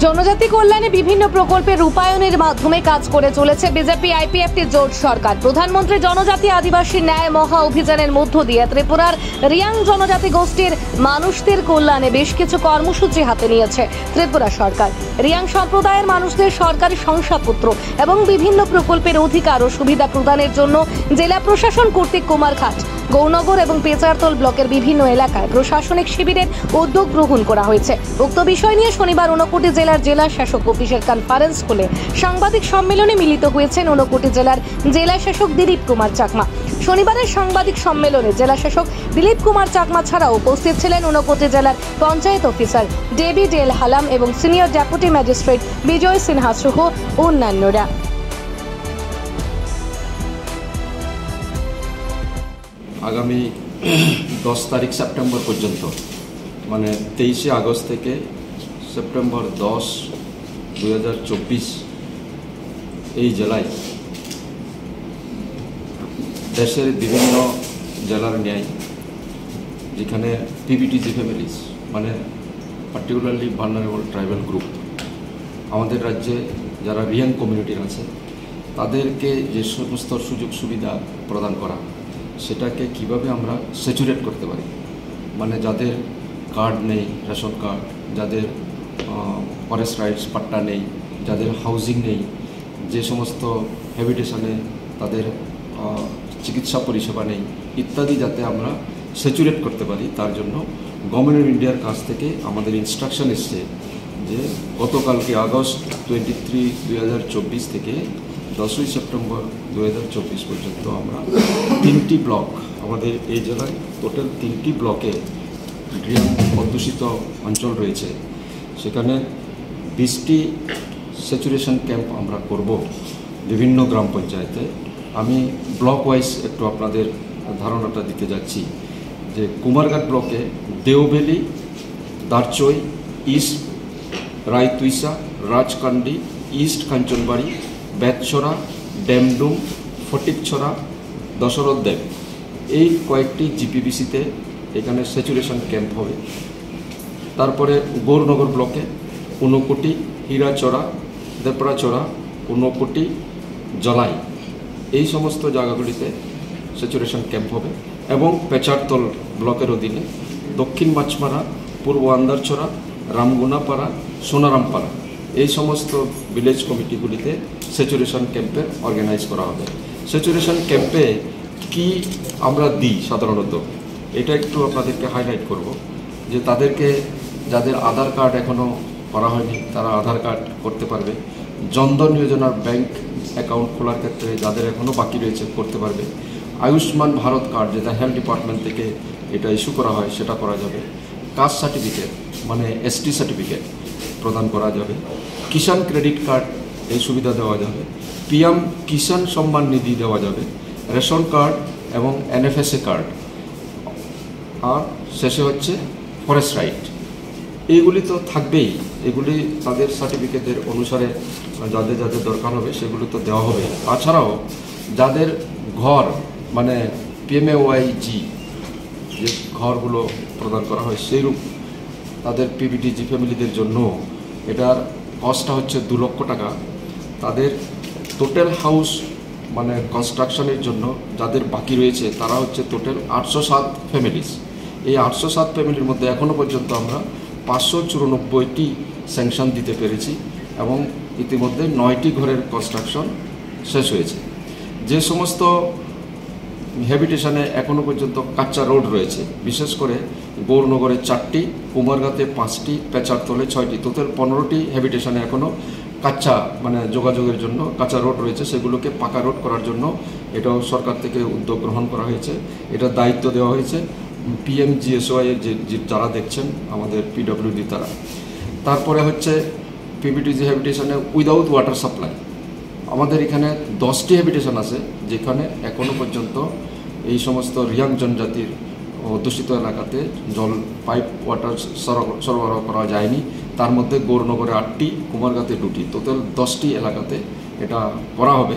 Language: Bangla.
জনজাতি কল্যাণে বিভিন্ন প্রকল্পের রূপায়ণের মাধ্যমে কাজ করে চলেছে বিজেপি আইপিএফটি জোট সরকার। প্রধানমন্ত্রী জনজাতি আদিবাসী ন্যায় মহা অভিযানের মধ্য দিয়ে ত্রিপুরার রিয়াং জনজাতি গোষ্ঠীর মানুষদের কল্যাণে বেশ কিছু কর্মসূচি হাতে নিয়েছে ত্রিপুরা সরকার। রিয়াং সম্প্রদায়ের মানুষদের সরকারি শংসাপত্র এবং বিভিন্ন প্রকল্পের অধিকার ও সুবিধা প্রদানের জন্য জেলা প্রশাসন কর্তৃক কুমারঘাট, গৌরনগর এবং পেচারতল ব্লকের বিভিন্ন এলাকায় প্রশাসনিক শিবিরের উদ্যোগ গ্রহণ করা হয়েছে। উক্ত বিষয় নিয়ে শনিবার ঊনকোটি জেলার জেলা শাসক অফিসের কনফারেন্স হলে সাংবাদিক সম্মেলনে মিলিত হয়েছেন ঊনকোটি জেলার জেলা শাসক দিলীপ কুমার চাকমা। শনিবারের সাংবাদিক সম্মেলনে জেলা শাসক দিলীপ কুমার চাকমা ছাড়াও উপস্থিত ছিলেন ঊনকোটি জেলার পঞ্চায়েত অফিসার ডেভিড এল হালাম এবং সিনিয়র ডেপুটি ম্যাজিস্ট্রেট বিজয় সিনহা সহ অন্যান্যরা। আগামী 10 তারিখ সেপ্টেম্বর পর্যন্ত, মানে 23শে আগস্ট থেকে সেপ্টেম্বর 10, 2024 এই জেলায় দেশের বিভিন্ন জেলার ন্যায় যেখানে পিবিটিজি ফ্যামিলিজ মানে পার্টিকুলারলি ভালনারেবল ট্রাইবাল গ্রুপ আমাদের রাজ্যে যারা রিয়াং কমিউনিটির আছে তাদেরকে যে সমস্ত সুযোগ সুবিধা প্রদান করা সেটাকে কিভাবে আমরা স্যাচুরেট করতে পারি, মানে যাদের কার্ড নেই, রেশন কার্ড, যাদের ফরেস্ট রাইটস পাট্টা নেই, যাদের হাউজিং নেই, যে সমস্ত হ্যাবিটেশনে তাদের চিকিৎসা পরিষেবা নেই ইত্যাদি, যাতে আমরা স্যাচুরেট করতে পারি তার জন্য গভর্নমেন্ট অফ ইন্ডিয়ার কাছ থেকে আমাদের ইনস্ট্রাকশন এসছে যে গতকালকে আগস্ট 23, 2024 থেকে 10ই সেপ্টেম্বর 2024 পর্যন্ত আমরা 3টি ব্লক, আমাদের এই জেলায় টোটাল 3টি ব্লকে রিয়াং অধ্যুষিত অঞ্চল রয়েছে, সেখানে 20টি স্যাচুরেশন ক্যাম্প আমরা করব বিভিন্ন গ্রাম পঞ্চায়েতে। আমি ব্লক ওয়াইজ একটু আপনাদের ধারণাটা দিতে যাচ্ছি যে কুমারঘাট ব্লকে দেওবেলি, দারচই, ইস্ট রায়তুইসা, রাজকান্ডি, ইস্ট কাঞ্চনবাড়ি, বেতছড়া, ড্যামডুম, ফটিকছড়া, দশরথ দেব, এই কয়েকটি জিপিবিসিতে এখানে স্যাচুরেশন ক্যাম্প হবে। তারপরে গৌরনগর ব্লকে ঊনকোটি, হীরাচড়া, দেপড়াচড়া, ঊনকোটি, জলাই, এই সমস্ত জায়গাগুলিতে স্যাচুরেশন ক্যাম্প হবে। এবং পেচারতল ব্লকের অধীনে দক্ষিণ মাছমারা, পূর্ব আন্দারছড়া, রামগুনাপাড়া, সোনারামপাড়া, এই সমস্ত ভিলেজ কমিটিগুলিতে স্যাচুরেশন ক্যাম্পের অর্গানাইজ করা হবে। স্যাচুরেশন ক্যাম্পে কি আমরা দিই সাধারণত, এটা একটু আপনাদেরকে হাইলাইট করব যে তাদেরকে যাদের আধার কার্ড এখনও করা হয়নি তারা আধার কার্ড করতে পারবে। জনধন যোজনার ব্যাংক অ্যাকাউন্ট খোলার ক্ষেত্রে যাদের এখনও বাকি রয়েছে করতে পারবে। আয়ুষ্মান ভারত কার্ড, যেটা হেলথ ডিপার্টমেন্ট থেকে এটা ইস্যু করা হয়, সেটা করা যাবে। কাস্ট সার্টিফিকেট মানে এসটি সার্টিফিকেট প্রদান করা যাবে। কিষাণ ক্রেডিট কার্ড, এই সুবিধা দেওয়া যাবে। পিএম কিষাণ সম্মান নিধি দেওয়া যাবে। রেশন কার্ড এবং এনএফএসএ কার্ড, আর শেষে হচ্ছে ফরেস্ট রাইট। এইগুলি তো থাকবেই, এগুলি তাদের সার্টিফিকেটের অনুসারে যাদের যাদের দরকার হবে সেগুলি তো দেওয়া হবে। তাছাড়াও যাদের ঘর মানে পিএমএওয়াইজি যে ঘরগুলো প্রদান করা হয় সেইরূপ তাদের পিবিটিজি ফ্যামিলিদের জন্য এটার কস্টটা হচ্ছে 2 লক্ষ টাকা। তাদের টোটাল হাউস মানে কনস্ট্রাকশনের জন্য যাদের বাকি রয়েছে তারা হচ্ছে টোটাল 807 ফ্যামিলিস। এই 807 ফ্যামিলির মধ্যে এখনও পর্যন্ত আমরা 594টি স্যাংশন দিতে পেরেছি এবং ইতিমধ্যে 9টি ঘরের কনস্ট্রাকশন শেষ হয়েছে। যে সমস্ত হ্যাবিটেশনে এখনও পর্যন্ত কাঁচা রোড রয়েছে, বিশেষ করে গৌরনগরে 4টি, কুমারঘাটে 5টি, পেচারতলে 6টি, টোটাল 15টি হ্যাবিটেশনে এখনও কাঁচা মানে যোগাযোগের জন্য কাঁচা রোড রয়েছে, সেগুলোকে পাকা রোড করার জন্য এটাও সরকার থেকে উদ্যোগ গ্রহণ করা হয়েছে। এটা দায়িত্ব দেওয়া হয়েছে পিএমজিএসওয়াই এর যে যারা দেখছেন আমাদের পিডব্লিউডি তারা। তারপরে হচ্ছে পিবিটিজি হ্যাবিটেশনে উইদাউট ওয়াটার সাপ্লাই, আমাদের এখানে 10টি হ্যাবিটেশন আছে যেখানে এখনও পর্যন্ত এই সমস্ত রিয়াং জনজাতির অধ্যুষিত এলাকাতে জল পাইপ ওয়াটার সরবরাহ করা যায়নি। তার মধ্যে গৌরনগরে 8টি, কুমারঘাটে 2টি, টোটাল 10টি এলাকাতে এটা করা হবে।